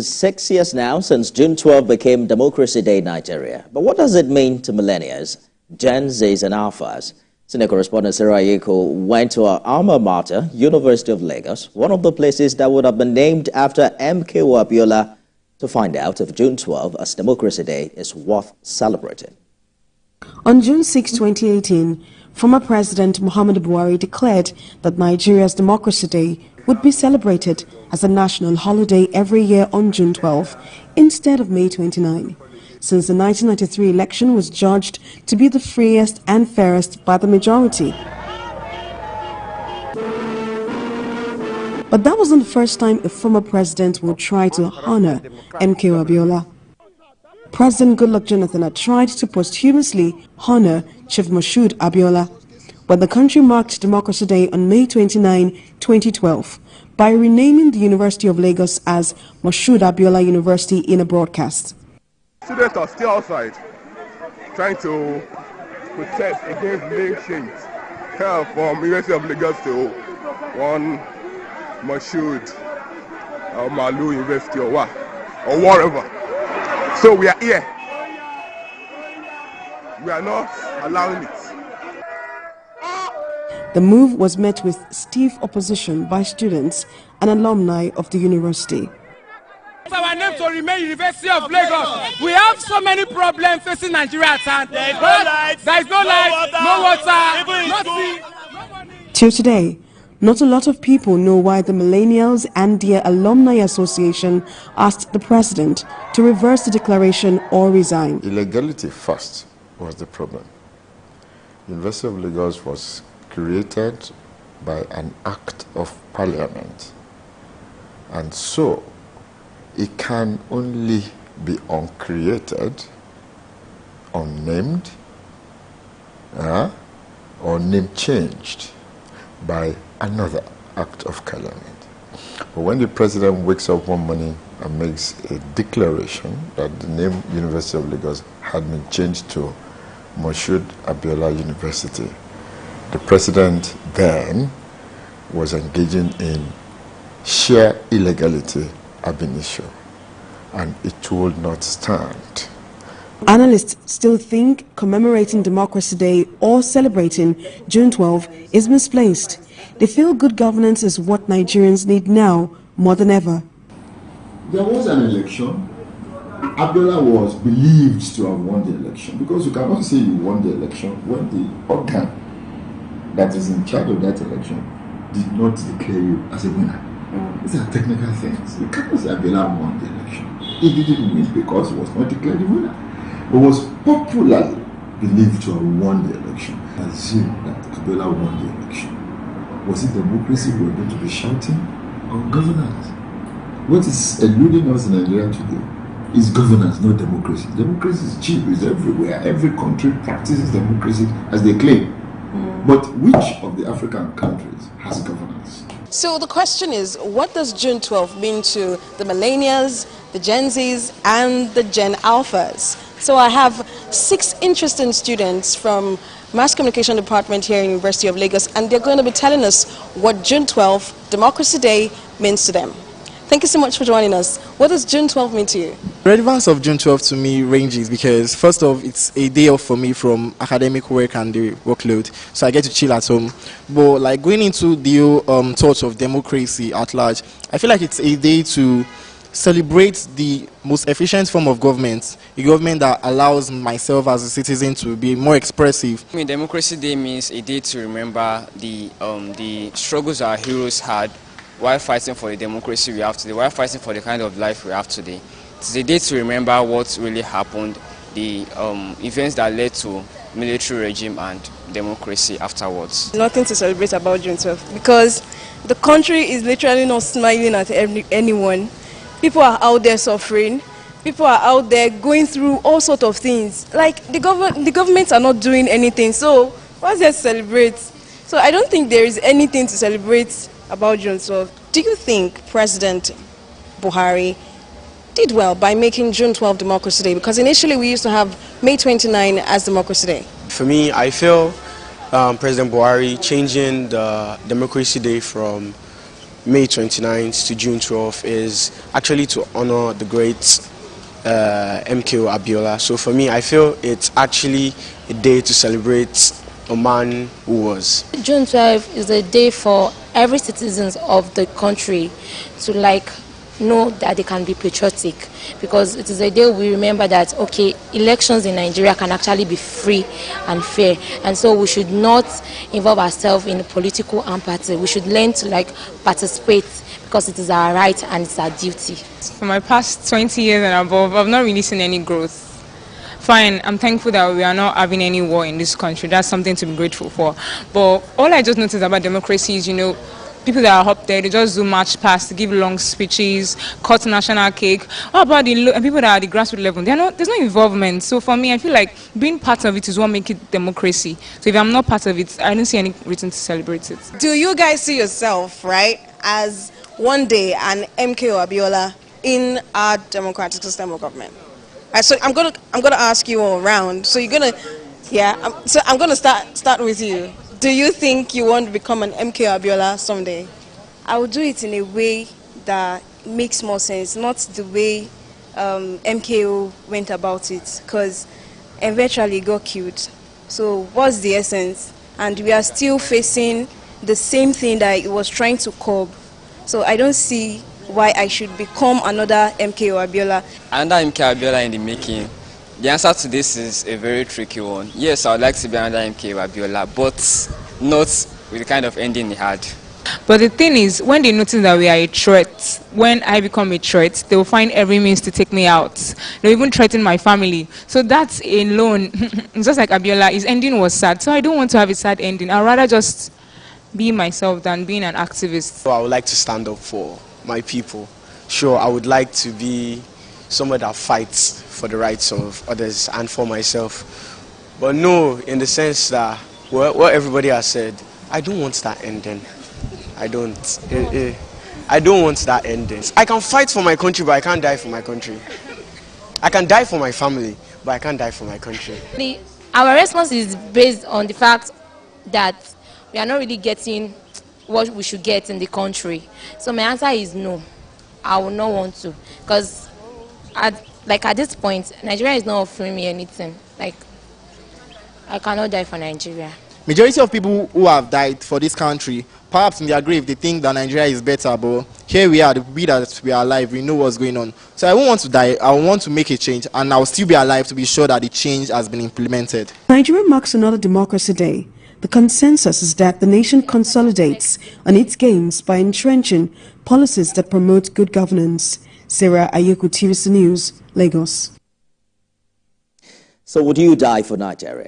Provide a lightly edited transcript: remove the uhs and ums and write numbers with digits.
6 years now since June 12 became Democracy Day in Nigeria. But what does it mean to millennials, Gen Zs and Alphas? Senior correspondent Ayeku went to our alma mater, University of Lagos, one of the places that would have been named after MKO Abiola, to find out if June 12 as Democracy Day is worth celebrating. On June 6, 2018, former President Muhammadu Buhari declared that Nigeria's Democracy Day would be celebrated as a national holiday every year on June 12 instead of May 29, since the 1993 election was judged to be the freest and fairest by the majority. But that wasn't the first time a former president would try to honor MKO Abiola. President Goodluck Jonathan had tried to posthumously honor Chief Moshood Abiola when the country marked Democracy Day on May 29, 2012, by renaming the University of Lagos as Moshood Abiola University in a broadcast. Students are still outside trying to protest against name change from University of Lagos to one Moshood Malu University or whatever. So we are here. We are not allowing it. The move was met with stiff opposition by students and alumni of the university. Our name to remain University of Lagos. We have so many problems facing Nigeria at hand. There is no light, no water, no sea. Till today, not a lot of people know why the millennials and their alumni association asked the president to reverse the declaration or resign. Illegality first was the problem. University of Lagos was created by an act of parliament, and so it can only be uncreated, unnamed, or name changed by another act of parliament. But when the president wakes up one morning and makes a declaration that the name University of Lagos had been changed to Moshood Abiola University, the president then was engaging in sheer illegality ab initio, and it would not stand. Analysts still think commemorating Democracy Day or celebrating June 12 is misplaced. They feel good governance is what Nigerians need now more than ever. There was an election. Abiola was believed to have won the election, because you cannot say you won the election when the organ that is in charge of that election did not declare you as a winner. These are technical things. You cannot say Abiola won the election. He didn't win because he was not declared the winner. He was popularly believed to have won the election. Assume that Abiola won the election. Was it democracy we were going to be shouting, or governance? What is eluding us in Nigeria today is governance, not democracy. Democracy is cheap, it's everywhere. Every country practices democracy as they claim. But which of the African countries has governance? So the question is, what does June 12 mean to the millennials, the Gen Zs, and the Gen Alphas? So I have 6 interesting students from Mass Communication Department here in University of Lagos, and they're going to be telling us what June 12, Democracy Day, means to them. Thank you so much for joining us. What does June 12 mean to you? The relevance of June 12 to me ranges because, first off, it's a day off for me from academic work and the workload, so I get to chill at home. But like going into the thoughts of democracy at large, I feel like it's a day to celebrate the most efficient form of government, a government that allows myself as a citizen to be more expressive. I mean, Democracy Day means a day to remember the struggles our heroes had while fighting for the democracy we have today, while fighting for the kind of life we have today. It's a day to remember what really happened, the events that led to military regime and democracy afterwards. Nothing to celebrate about June 12 because the country is literally not smiling at anyone. People are out there suffering. People are out there going through all sorts of things. Like the governments are not doing anything. So what's there to celebrate? So I don't think there is anything to celebrate about June 12. Do you think President Buhari did well by making June 12 Democracy Day? Because initially we used to have May 29 as Democracy Day. For me, I feel President Buhari changing the Democracy Day from May 29th to June 12th is actually to honor the great MKO Abiola. So for me, I feel it's actually a day to celebrate a man who was. June 12th is a day for every citizen of the country to know that they can be patriotic, because it is a day we remember that, okay, elections in Nigeria can actually be free and fair, and so we should not involve ourselves in political empathy. We should learn to participate, because it is our right and it's our duty. For my past 20 years and above, I've not really seen any growth. Fine, I'm thankful that we are not having any war in this country. That's something to be grateful for. But all I just noticed about democracy is, people that are up there, they just do march past, give long speeches, cut national cake. What about the people that are at the grassroots level? There's no involvement. So for me, I feel like being part of it is what makes it democracy. So if I'm not part of it, I don't see any reason to celebrate it. Do you guys see yourself, right, as one day an MKO Abiola in our democratic system of government? So I'm gonna ask you all around. So you're gonna, So I'm gonna start with you. Do you think you want to become an MKO Abiola someday? I will do it in a way that makes more sense, not the way MKO went about it, because eventually he got killed. So what's the essence? And we are still facing the same thing that he was trying to curb. So I don't see why I should become another MKO Abiola. Another MKO Abiola in the making. The answer to this is a very tricky one. Yes, I would like to be another MKO Abiola, but not with the kind of ending he had. But the thing is, when they notice that we are a threat, when I become a threat, they will find every means to take me out. They'll even threaten my family. So that's alone. It's just like Abiola, his ending was sad. So I don't want to have a sad ending. I'd rather just be myself than being an activist. So I would like to stand up for my people. Sure, I would like to be someone that fights for the rights of others and for myself. But no, in the sense that, what everybody has said, I don't want that ending. I don't want that ending. I can fight for my country, but I can't die for my country. I can die for my family, but I can't die for my country. Our response is based on the fact that we are not really getting what we should get in the country. So my answer is no. I will not want to, because at this point, Nigeria is not offering me anything. I cannot die for Nigeria. Majority of people who have died for this country, perhaps in their grave, they think that Nigeria is better, but here we are, we that we are alive, we know what's going on. So I won't want to die, I want to make a change, and I'll still be alive to be sure that the change has been implemented. Nigeria marks another Democracy Day. The consensus is that the nation consolidates on its gains by entrenching policies that promote good governance. Sarah Ayeku, TVC News, Lagos. So would you die for Nigeria?